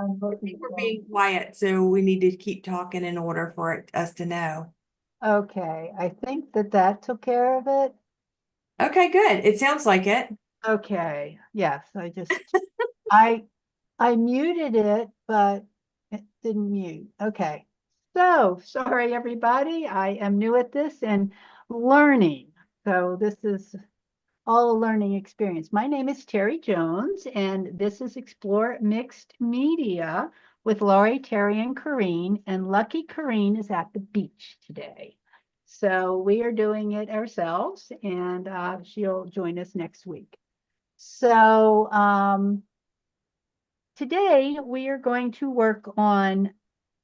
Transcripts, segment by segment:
I'm looking We're for. being quiet, so we need to keep talking in order for us to know. Okay, I think that took care of it. Okay, good. It sounds like it. Okay, yes, I I muted it, but it didn't mute. Okay. So, sorry everybody. I am new at this and learning. So this is all a learning experience. My name is Terry Jones, and this is Explore Mixed Media with Laurie, Terry, and Corrine. And lucky Corrine is at the beach today. So we are doing it ourselves, and she'll join us next week. So today we are going to work on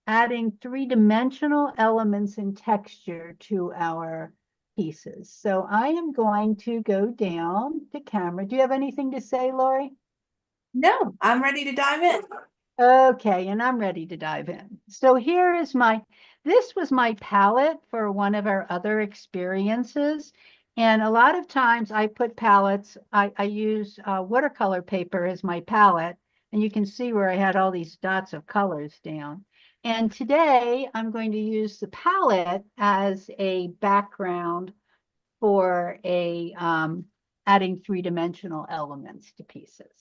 adding three-dimensional elements and texture to our pieces. So I am going to go down to camera. Do you have anything to say, Lori? No, I'm ready to dive in. Okay, and I'm ready to dive in. So here is this was my palette for one of our other experiences. And a lot of times I put palettes, I use watercolor paper as my palette. And you can see where I had all these dots of colors down. And today I'm going to use the palette as a background for adding three-dimensional elements to pieces.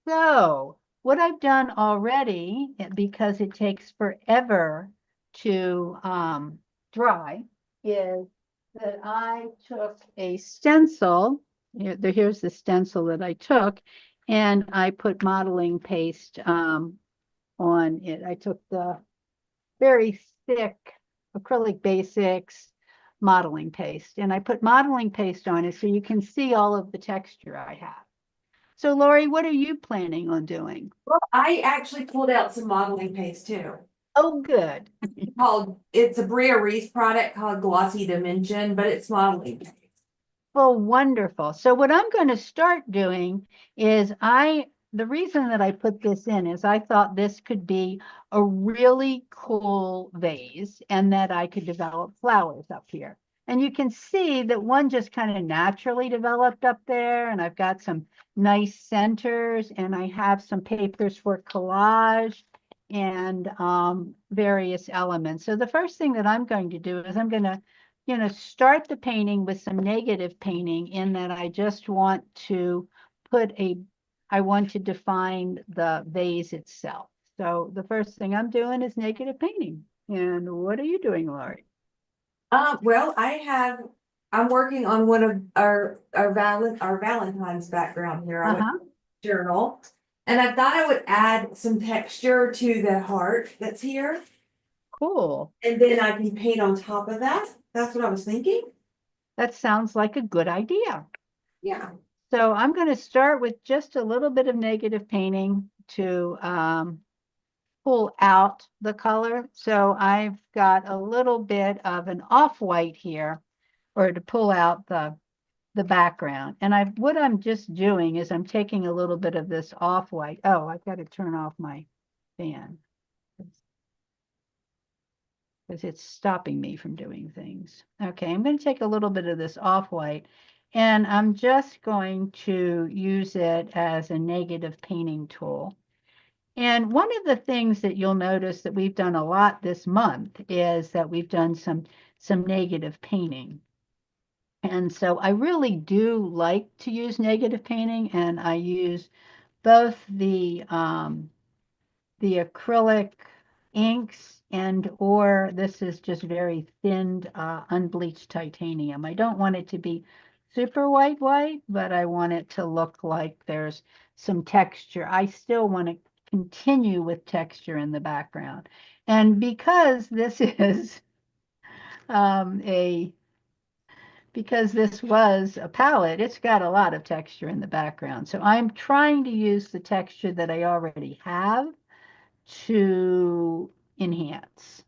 So what I've done already, because it takes forever to dry, is that I took a stencil. Here's the stencil that I took, and I put modeling paste on it. I took the very thick acrylic basics modeling paste, and I put modeling paste on it so you can see all of the texture I have. So Lori, what are you planning on doing? Well, I actually pulled out some modeling paste too. Oh, good. It's a Bria Reese product called Glossy Dimension, but it's modeling paste. Well, wonderful. So what I'm going to start doing is the reason that I put this in is I thought this could be a really cool vase and that I could develop flowers up here. And you can see that one just kind of naturally developed up there, and I've got some nice centers, and I have some papers for collage and various elements. So the first thing that I'm going to do is I'm going to start the painting with some negative painting in that I just want to I want to define the vase itself. So the first thing I'm doing is negative painting. And what are you doing, Laurie? Well, I'm working on one of our Valentine's background here. I went Uh-huh. journal, and I thought I would add some texture to the heart that's here, Cool. and then I can paint on top of that. That's what I was thinking. That sounds like a good idea. Yeah. So I'm going to start with just a little bit of negative painting to pull out the color. So I've got a little bit of an off-white here, or to pull out the background. And what I'm just doing is I'm taking a little bit of this off-white. Oh, I've got to turn off my fan because it's stopping me from doing things. Okay, I'm going to take a little bit of this off-white, and I'm just going to use it as a negative painting tool. And one of the things that you'll notice that we've done a lot this month is that we've done some negative painting. And so I really do like to use negative painting, and I use both the acrylic inks or this is just very thinned unbleached titanium. I don't want it to be super white, but I want it to look like there's some texture. I still want to continue with texture in the background. And because this is a because this was a palette, it's got a lot of texture in the background. So I'm trying to use the texture that I already have to enhance.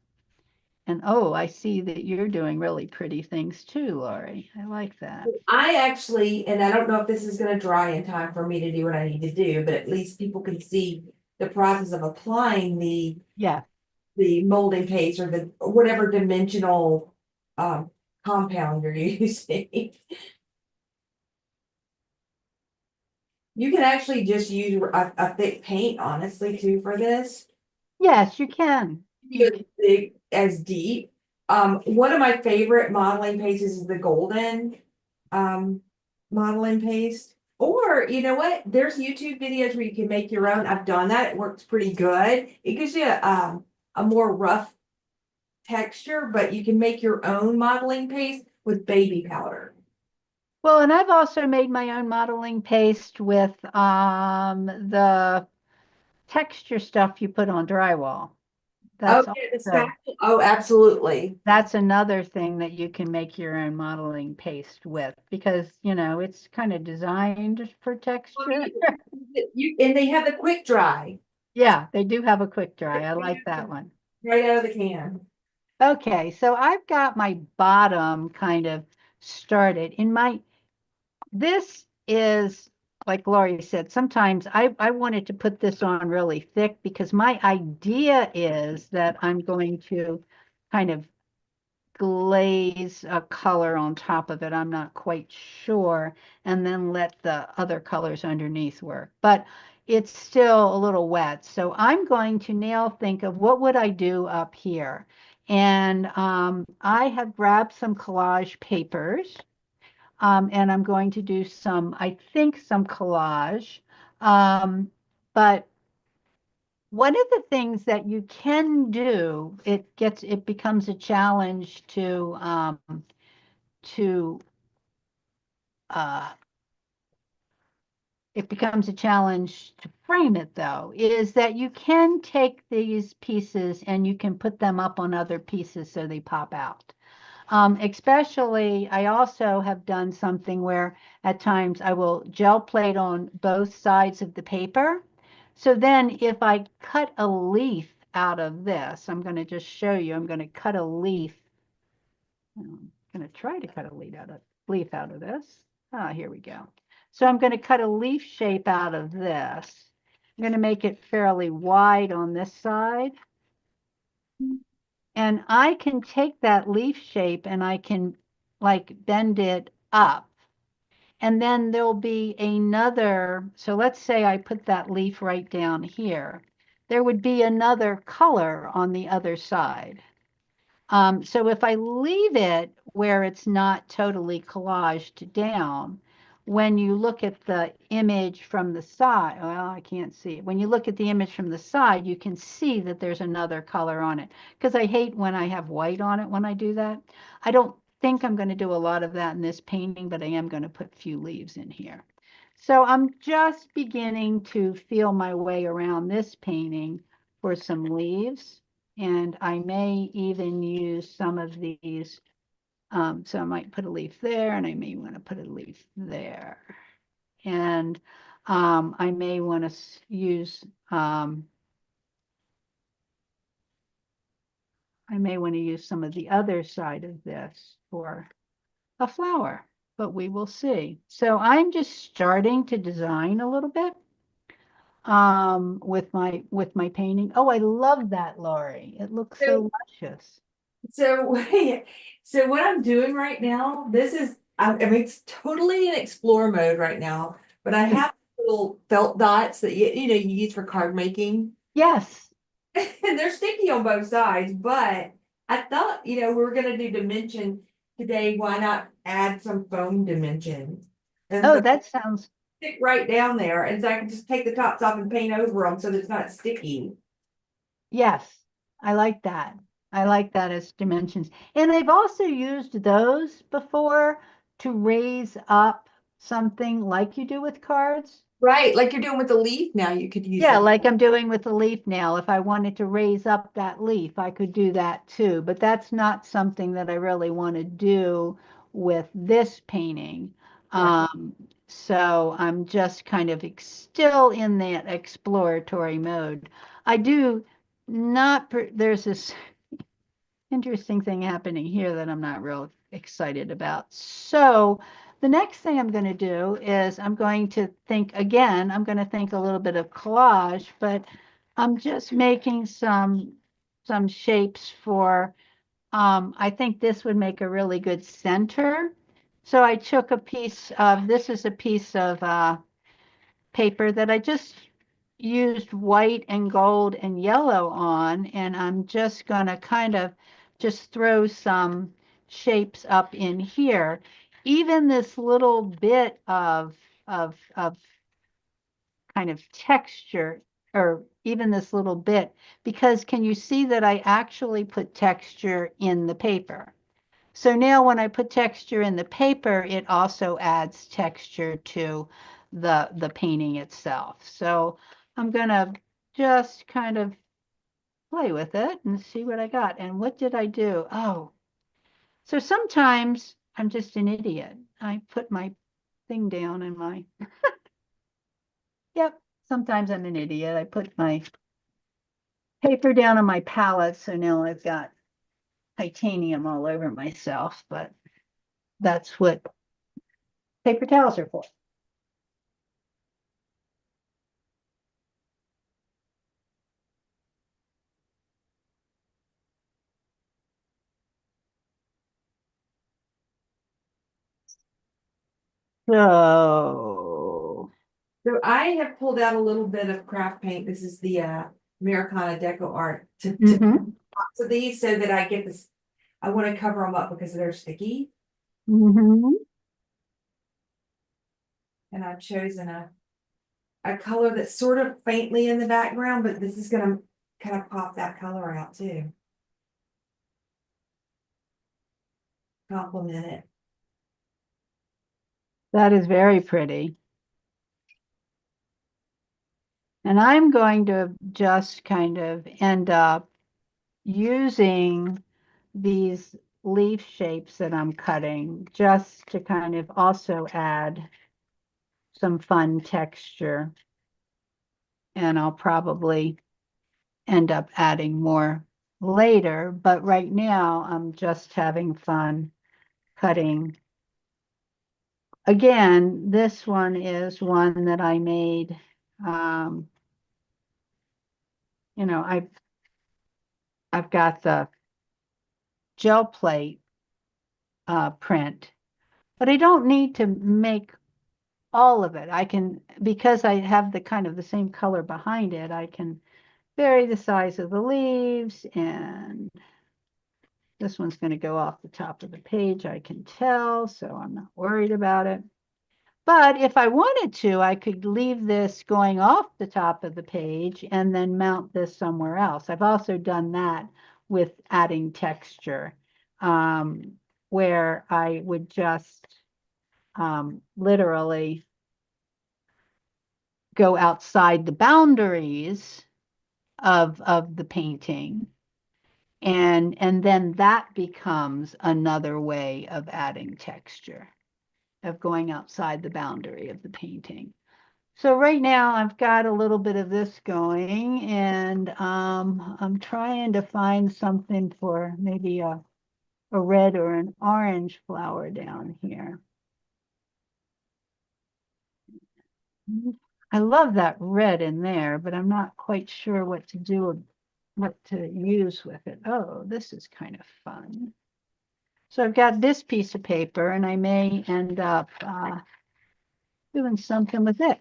And oh, I see that you're doing really pretty things too, Lori. I like that. I actually, and I don't know if this is gonna dry in time for me to do what I need to do, but at least people can see the process of applying Yeah. the molding paste or the whatever dimensional compound you're using. You can actually just use a thick paint, honestly, too, for this. Yes, you can. You As big as deep. One of my favorite modeling pastes is the golden um modeling paste. Or you know what? There's YouTube videos where you can make your own. I've done that. It works pretty good. It gives you a more rough texture, but you can make your own modeling paste with baby powder. Well, and I've also made my own modeling paste with the texture stuff you put on drywall. Oh, That's yeah, the also spackle. Oh, absolutely. that's another thing that you can make your own modeling paste with because, it's kind of designed for Well, texture. and they have the quick dry Yeah, they do have a quick dry. I like that one. right out of the can. Okay, so I've got my bottom kind of started. This is, like Laurie said, sometimes I wanted to put this on really thick because my idea is that I'm going to kind of glaze a color on top of it. I'm not quite sure. And then let the other colors underneath work. But it's still a little wet. So I'm going to now think of what would I do up here. And I have grabbed some collage papers. And I'm going to do I think some collage. Um, but one of the things that you can do, it becomes a challenge to uh, it becomes a challenge to frame it though, is that you can take these pieces and you can put them up on other pieces so they pop out. Especially, I also have done something where at times I will gel plate on both sides of the paper. So then if I cut a leaf out of this, I'm going to just show you, I'm going to cut a leaf. I'm going to try to cut a leaf out of this. Ah, here we go. So I'm going to cut a leaf shape out of this. I'm going to make it fairly wide on this side. And I can take that leaf shape and I can like bend it up. And then there'll be another, so let's say I put that leaf right down here. There would be another color on the other side. So if I leave it where it's not totally collaged down, when you look at the image from the side, well, I can't see it. When you look at the image from the side, you can see that there's another color on it. Because I hate when I have white on it when I do that. I don't think I'm going to do a lot of that in this painting, but I am going to put a few leaves in here. So I'm just beginning to feel my way around this painting for some leaves. And I may even use some of these. So I might put a leaf there and I may want to put a leaf there. And I may want to I may want to use some of the other side of this for a flower, but we will see. So I'm just starting to design a little bit with my painting. Oh, I love that, Laurie. It looks So, so luscious. so, so what I'm doing right now, I mean, it's totally in explore mode right now, but I have little felt dots that you use for card making. Yes. And they're sticky on both sides, but I thought, we were gonna do dimension today, why not add some foam dimension? And Oh, so that sounds, stick right down there, and so I can just take the tops off and paint over them so that it's not sticky. yes, I like that. I like that as dimensions. And I've also used those before to raise up something like you do with cards. Right, like you're doing with the leaf now, you could use Yeah, it. like I'm doing with the leaf nail. If I wanted to raise up that leaf, I could do that too. But that's not something that I really want to do with this painting. Right. So I'm just kind of still in that exploratory mode. I do not, there's this interesting thing happening here that I'm not real excited about. So the next thing I'm going to do is I'm going to think again, I'm going to think a little bit of collage, but I'm just making some shapes for I think this would make a really good center. So I took a piece of this is a piece of paper that I just used white and gold and yellow on, and I'm just going to kind of just throw some shapes up in here. Even this little bit of kind of texture, or even this little bit, because can you see that I actually put texture in the paper? So now when I put texture in the paper, it also adds texture to the painting itself. So I'm gonna just kind of play with it and see what I got. And what did I do? Oh, so sometimes I'm just an idiot. I put my thing down in my, yep, sometimes I'm an idiot. I put my paper down on my palette, so now I've got titanium all over myself, but that's what paper towels are for. So, So I have pulled out a little bit of craft paint. This is the Americana Deco Art to mhm, lots of these so that I get this. I want to cover them up because they're sticky, mhm. and I've chosen a color that's sort of faintly in the background, but this is gonna kind of pop that color out too. Complement it. That is very pretty. And I'm going to just kind of end up using these leaf shapes that I'm cutting just to kind of also add some fun texture. And I'll probably end up adding more later, but right now I'm just having fun cutting. Again, this one is one that I made. Um, you know, I've got the gel plate print, but I don't need to make all of it. I can, because I have the kind of the same color behind it, I can vary the size of the leaves, and this one's going to go off the top of the page, I can tell, so I'm not worried about it. But if I wanted to, I could leave this going off the top of the page and then mount this somewhere else. I've also done that with adding texture, where I would just literally go outside the boundaries of the painting. And then that becomes another way of adding texture, of going outside the boundary of the painting. So right now I've got a little bit of this going, and I'm trying to find something for maybe a red or an orange flower down here. I love that red in there, but I'm not quite sure what to do, what to use with it. Oh, this is kind of fun. So I've got this piece of paper, and I may end up doing something with it.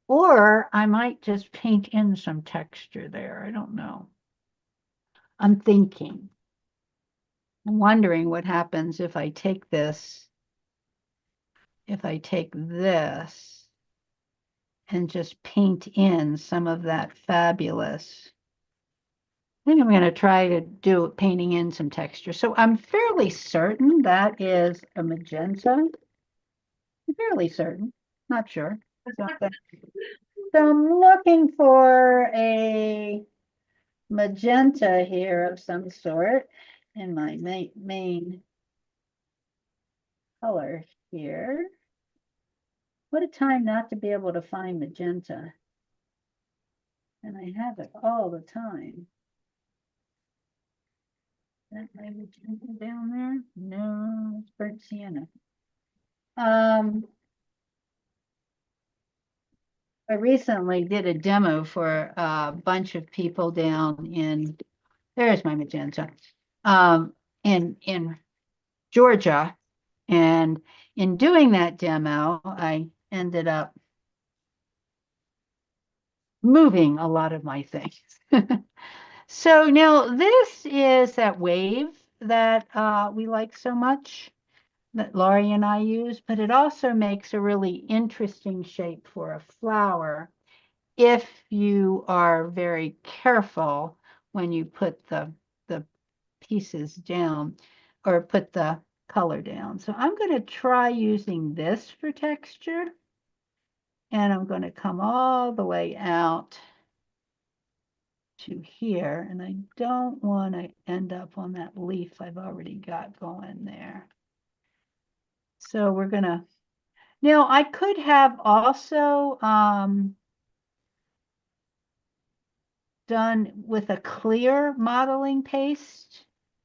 Or I might just paint in some texture there. I don't know. I'm thinking. I'm wondering what happens if I take this, if I take this and just paint in some of that fabulous. I think I'm going to try to do painting in some texture. So I'm fairly certain that is a magenta. I'm fairly certain, not sure. So I'm looking for a magenta here of some sort in my main color here. What a time not to be able to find magenta. And I have it all the time. Is that my magenta down there? No, it's burnt sienna. I recently did a demo for a bunch of people down in, there's my magenta, in Georgia. And in doing that demo, I ended up moving a lot of my things. So now this is that wave that we like so much that Laurie and I use, but it also makes a really interesting shape for a flower if you are very careful when you put the pieces down or put the color down. So I'm going to try using this for texture, and I'm going to come all the way out to here, and I don't want to end up on that leaf I've already got going there. So we're gonna, now I could have also done with a clear modeling paste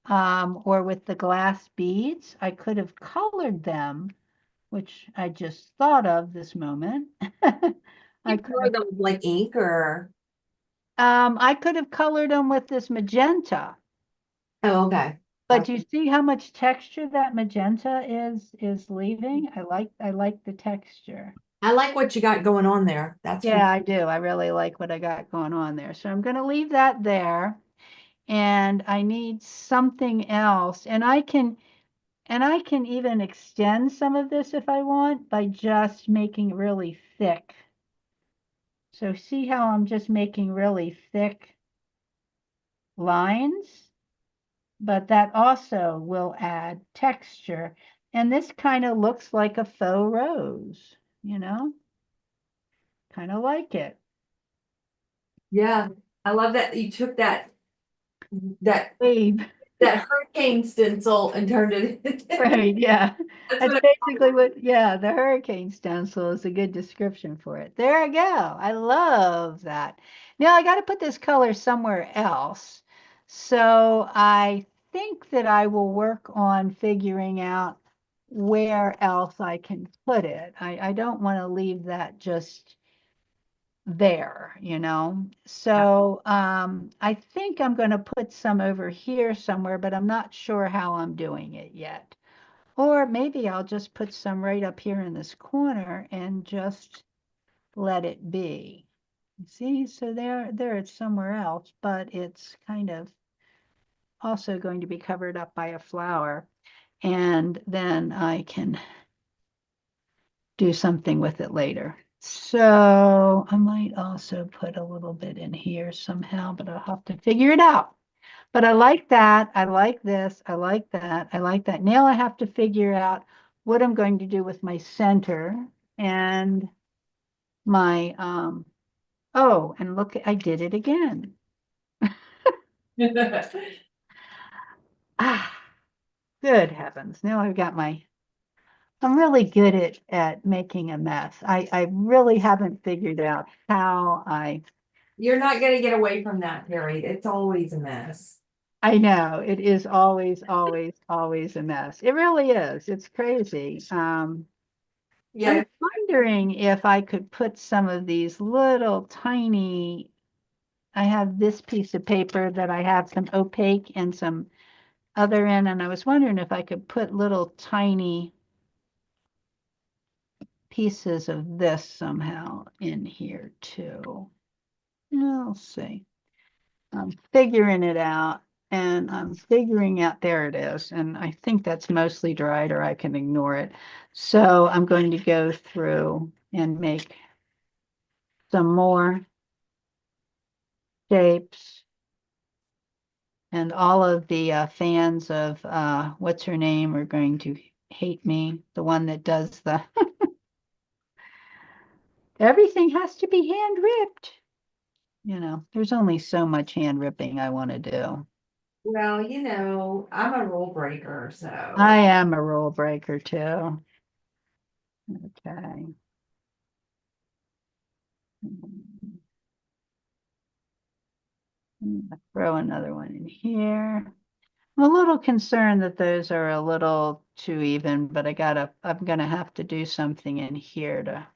or with the glass beads. I could have colored them, which I just thought of this moment. I You could color have, them with like ink or? I could have colored them with this magenta. Oh, okay. But you see how much texture that magenta is leaving? I like the texture. I like what you got going on there. That's for Yeah, I do. I really like what I got going on there. So I'm going to leave that there. And I need something else. And I can even extend some of this if I want by just making it really thick. So see how I'm just making really thick lines? But that also will add texture. And this kind of looks like a faux rose, you know, kind of like it. Yeah. I love that you took that Wave. that hurricane stencil and turned it into Right, yeah. that's That's what basically what, yeah, the hurricane stencil is a good description for it. There I go. I love that. Now I got to put this color somewhere else. So I think that I will work on figuring out where else I can put it. I don't want to leave that just there, you know? So I think I'm going to put some over here somewhere, but I'm not sure how I'm doing it yet. Or maybe I'll just put some right up here in this corner and just let it be. See, so there it's somewhere else, but it's kind of also going to be covered up by a flower. And then I can do something with it later. So I might also put a little bit in here somehow, but I'll have to figure it out. But I like that. I like this. I like that. I like that. Now I have to figure out what I'm going to do with my center and my, oh, and look, I did it again. Ah, good heavens. Now I've got I'm really good at making a mess. I really haven't figured out how you're not gonna get away from that, Terry. It's always a mess. I know it is always, always, always a mess. It really is. It's crazy. I was Yeah. wondering if I could put some of these little tiny, I have this piece of paper that I have some opaque and some other in, and I was wondering if I could put little tiny pieces of this somehow in here too. I'll see. I'm figuring it out and I'm figuring out, there it is. And I think that's mostly dried or I can ignore it. So I'm going to go through and make some more shapes. And all of the fans of what's her name are going to hate me. The one that does the everything has to be hand ripped. You know, there's only so much hand ripping I want to do. Well, I'm a rule breaker, I so am a rule breaker too. Okay. Throw another one in here. I'm a little concerned that those are a little too even, but I'm gonna have to do something in here to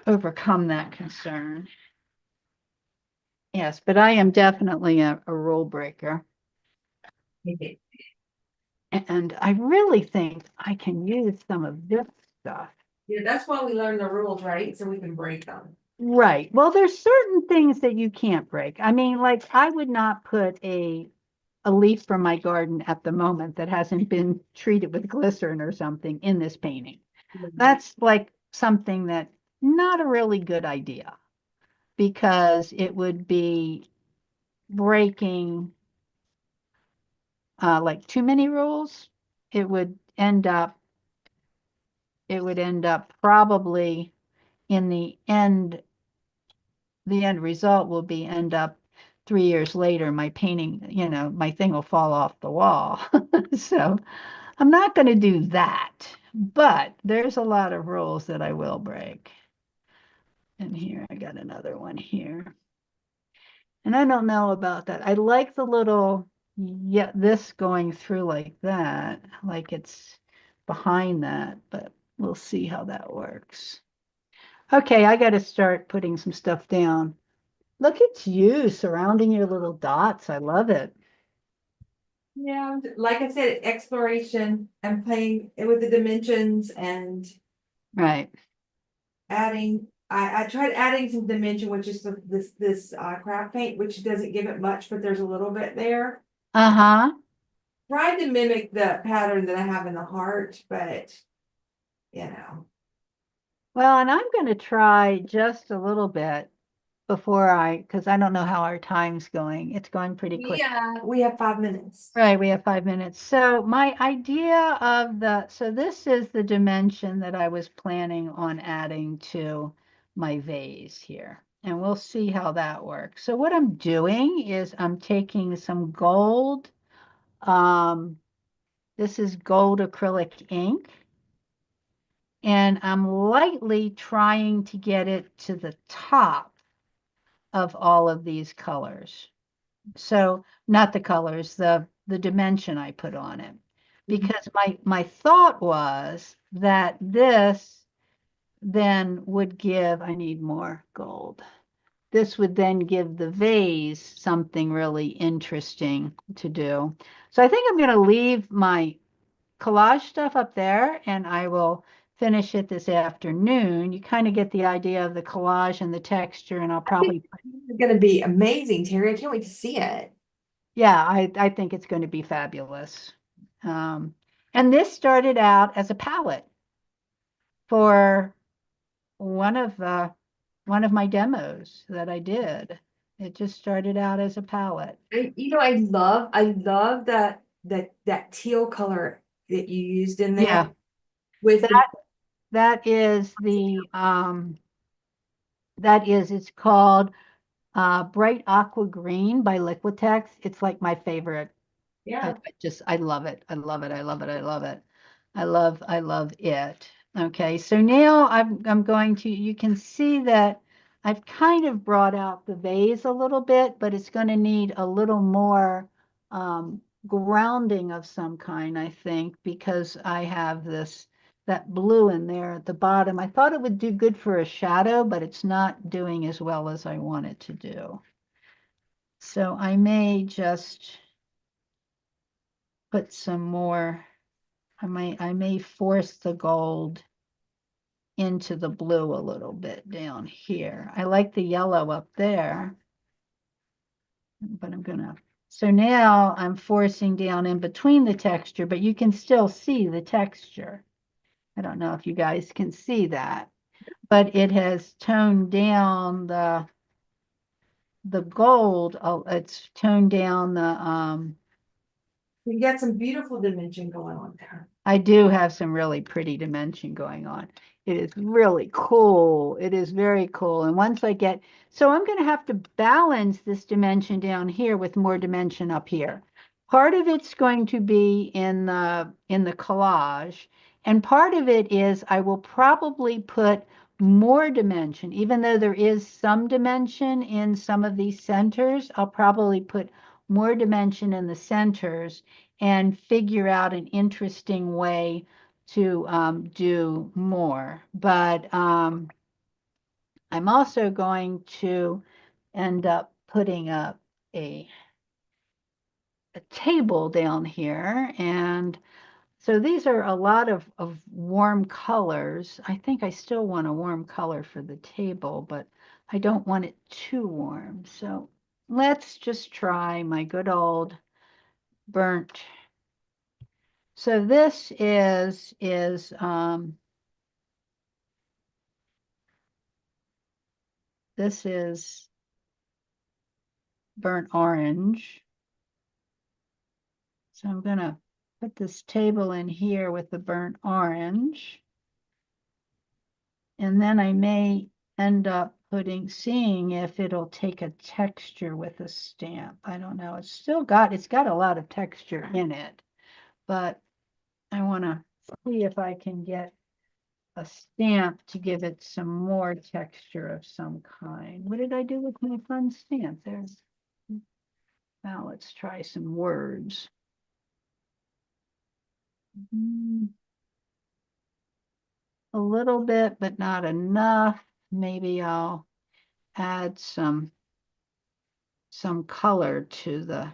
overcome that concern. Yes, but I am definitely a rule breaker. And I really think I can use some of this stuff. Yeah, that's why we learn the rules, right? So we can break them. Right. Well, there's certain things that you can't break. I mean, like I would not put a leaf from my garden at the moment that hasn't been treated with glycerin or something in this painting. That's like something that not a really good idea because it would be breaking like too many rules. It would end up it would end up probably in the end result will be end up 3 years later, my painting, my thing will fall off the wall. So I'm not going to do that, but there's a lot of rules that I will break. And here I got another one here. And I don't know about that. I like the little, yeah, this going through like that, like it's behind that, but we'll see how that works. Okay, I got to start putting some stuff down. Look at you surrounding your little dots. I love it. Yeah, like I said, exploration and playing with the dimensions and Right. adding. I tried adding some dimension, which is this craft paint, which doesn't give it much, but there's a little bit there. Uh-huh. Tried to mimic the pattern that I have in the heart, but you know. Well, and I'm going to try just a little bit because I don't know how our time's going. It's going pretty quick. Yeah, we have 5 minutes. Right, we have 5 minutes. So my idea so this is the dimension that I was planning on adding to my vase here. And we'll see how that works. So what I'm doing is I'm taking some gold. Um, this is gold acrylic ink. And I'm lightly trying to get it to the top of all of these colors. So not the colors, the dimension I put on it. Because my thought was that this then would give, I need more gold. This would then give the vase something really interesting to do. So I think I'm going to leave my collage stuff up there and I will finish it this afternoon. You kind of get the idea of the collage and the texture, and I'll I think probably, it's gonna be amazing, Terry. I can't wait to see it. yeah, I think it's going to be fabulous. Um, and this started out as a palette for one of one of my demos that I did. It just started out as a palette. I love that teal color that you used in there Yeah, with the. that that is it's called Bright Aqua Green by Liquitex. It's like my favorite. Yeah. I love it. I love it. I love it. I love it. I love it. Okay, so now I'm going to, you can see that I've kind of brought out the vase a little bit, but it's going to need a little more grounding of some kind, I think, because I have that blue in there at the bottom. I thought it would do good for a shadow, but it's not doing as well as I want it to do. So I may just put some more, I may force the gold into the blue a little bit down here. I like the yellow up there, but so now I'm forcing down in between the texture, but you can still see the texture. I don't know if you guys can see that, but it has toned down the gold. Oh, it's toned down You got some beautiful dimension going on there. I do have some really pretty dimension going on. It is really cool. It is very cool. And once I get, so I'm going to have to balance this dimension down here with more dimension up here. Part of it's going to be in the collage, and part of it is I will probably put more dimension, even though there is some dimension in some of these centers, I'll probably put more dimension in the centers and figure out an interesting way to do more. But I'm also going to end up putting up a table down here. And So these are a lot of warm colors. I think I still want a warm color for the table, but I don't want it too warm. So let's just try my good old burnt. So this is burnt orange. So I'm gonna put this table in here with the burnt orange. And then I may end up seeing if it'll take a texture with a stamp. I don't know. It's got a lot of texture in it, but I want to see if I can get a stamp to give it some more texture of some kind. What did I do with my fun stamp? Now let's try some words. A little bit, but not enough. Maybe I'll add some color to the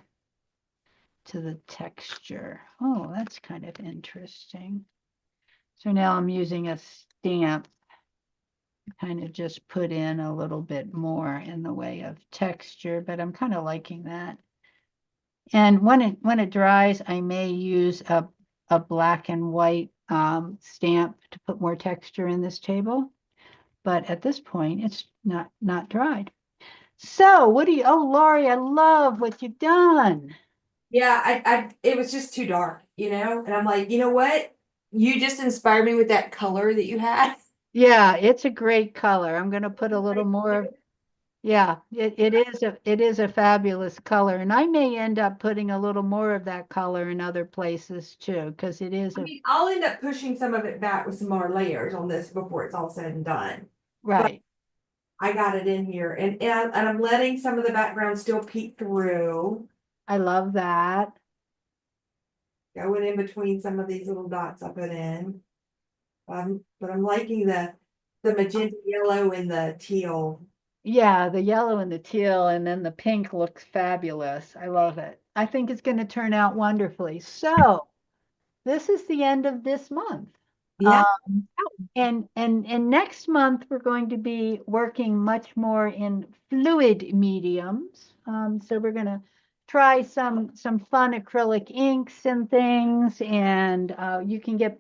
texture. Oh, that's kind of interesting. So now I'm using a stamp to kind of just put in a little bit more in the way of texture, but I'm kind of liking that. And when it dries, I may use a black and white stamp to put more texture in this table. But at this point, it's not dried. So oh, Lori, I love what you've done. Yeah, it was just too dark, and I'm like, you know what? You just inspired me with that color that you had. Yeah, it's a great color. I'm going to put a little more. Yeah, it is a fabulous color. And I may end up putting a little more of that color in other places too, because it is I mean, I'll end up pushing some of it back with some more layers on this before it's all said and done. right. I got it in here, and I'm letting some of the background still peek through, I love that. going in between some of these little dots I put in. But I'm liking the magenta yellow and the teal. Yeah, the yellow and the teal, and then the pink looks fabulous. I love it. I think it's going to turn out wonderfully. So this is the end of this month. Yeah. Um, and next month we're going to be working much more in fluid mediums. So we're going to try some fun acrylic inks and things, and you can get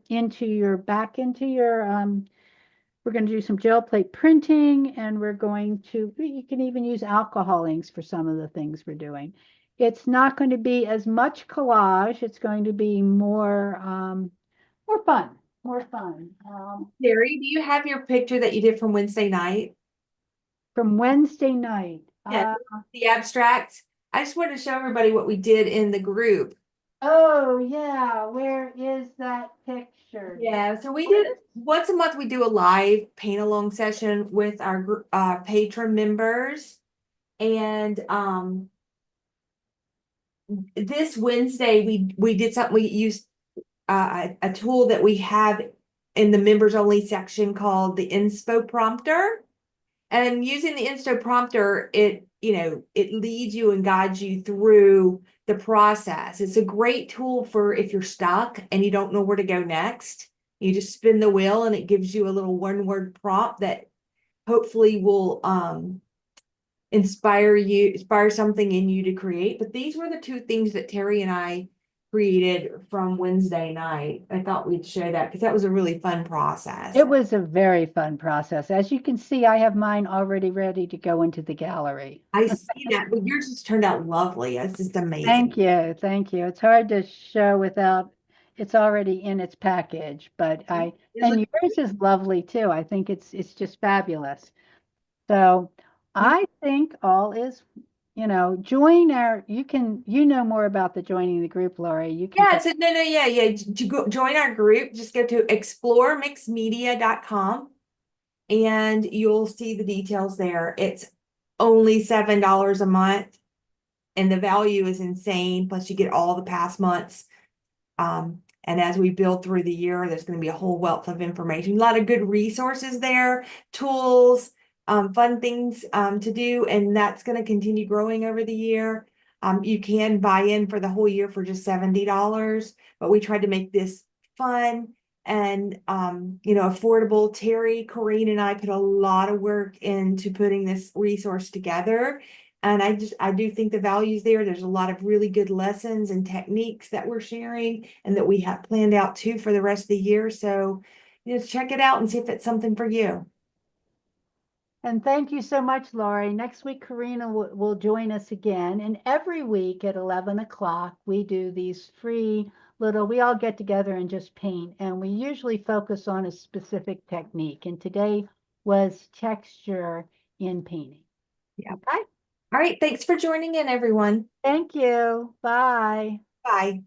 back into your. We're going to do some gel plate printing, and you can even use alcohol inks for some of the things we're doing. It's not going to be as much collage. It's going to be more fun, more fun. Terry, do you have your picture that you did from Wednesday night? From Wednesday night. Yeah, the abstract. I just wanted to show everybody what we did in the group. Oh yeah, where is that picture? Yeah, so we did once a month. We do a live paint along session with our patron members, and this Wednesday we did something. We used a tool that we have in the members only section called the inspo prompter. And using the inspo prompter, it leads you and guides you through the process. It's a great tool for if you're stuck and you don't know where to go next. You just spin the wheel and it gives you a little one-word prompt that hopefully will inspire something in you to create. But these were the two things that Terry and I created from Wednesday night. I thought we'd share that because that was a really fun process. It was a very fun process. As you can see, I have mine already ready to go into the gallery. I see that, but yours just turned out lovely. It's just amazing. Thank you, thank you. It's hard to show without it's already in its package, but and yours is lovely too. I think it's just fabulous. So I think all is, you know more about the joining the group, Lori. You can. Yeah, so yeah. To join our group, just go to exploremixmedia.com and you'll see the details there. It's only $7 a month and the value is insane. Plus you get all the past months. And as we build through the year, there's going to be a whole wealth of information, a lot of good resources there, tools, fun things to do, and that's going to continue growing over the year. You can buy in for the whole year for just $70, but we tried to make this fun and affordable. Terry, Corrine, and I put a lot of work into putting this resource together. And I do think the value's there. There's a lot of really good lessons and techniques that we're sharing and that we have planned out too for the rest of the year. So, check it out and see if it's something for you. And thank you so much, Lori. Next week, Karina will join us again. And every week at 11 o'clock, we do these free we all get together and just paint. And we usually focus on a specific technique. And today was texture in painting. Yeah. Okay. All right. Thanks for joining in, everyone. Thank you. Bye. Bye.